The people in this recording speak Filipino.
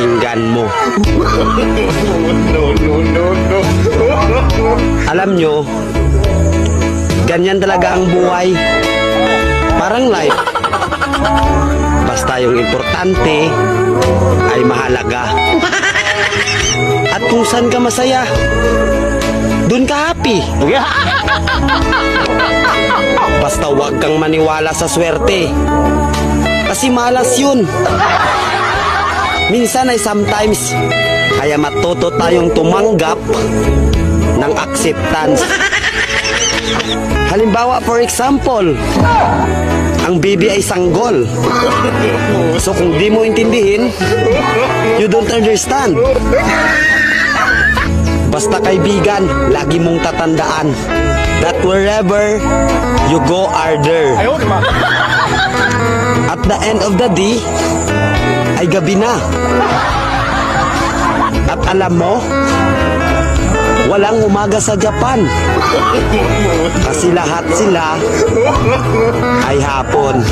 pakinggan mo. Alam nyo, ganyan talaga ang buhay. Parang life. Basta yung importante ay mahalaga. At kung saan ka masaya, dun ka happy. Basta wag kang maniwala sa swerte, kasi malas yun. Minsan ay sometimes, kaya matuto tayong tumanggap ng acceptance. Halimbawa, for example, ang baby ay sanggol. So kung di mo intindihin, you don't understand. Basta kaibigan, lagi mong tatandaan that wherever you go are there. At the end of the day, ay gabi na. At alam mo, walang umaga sa Japan. Kasi lahat sila ay hapon.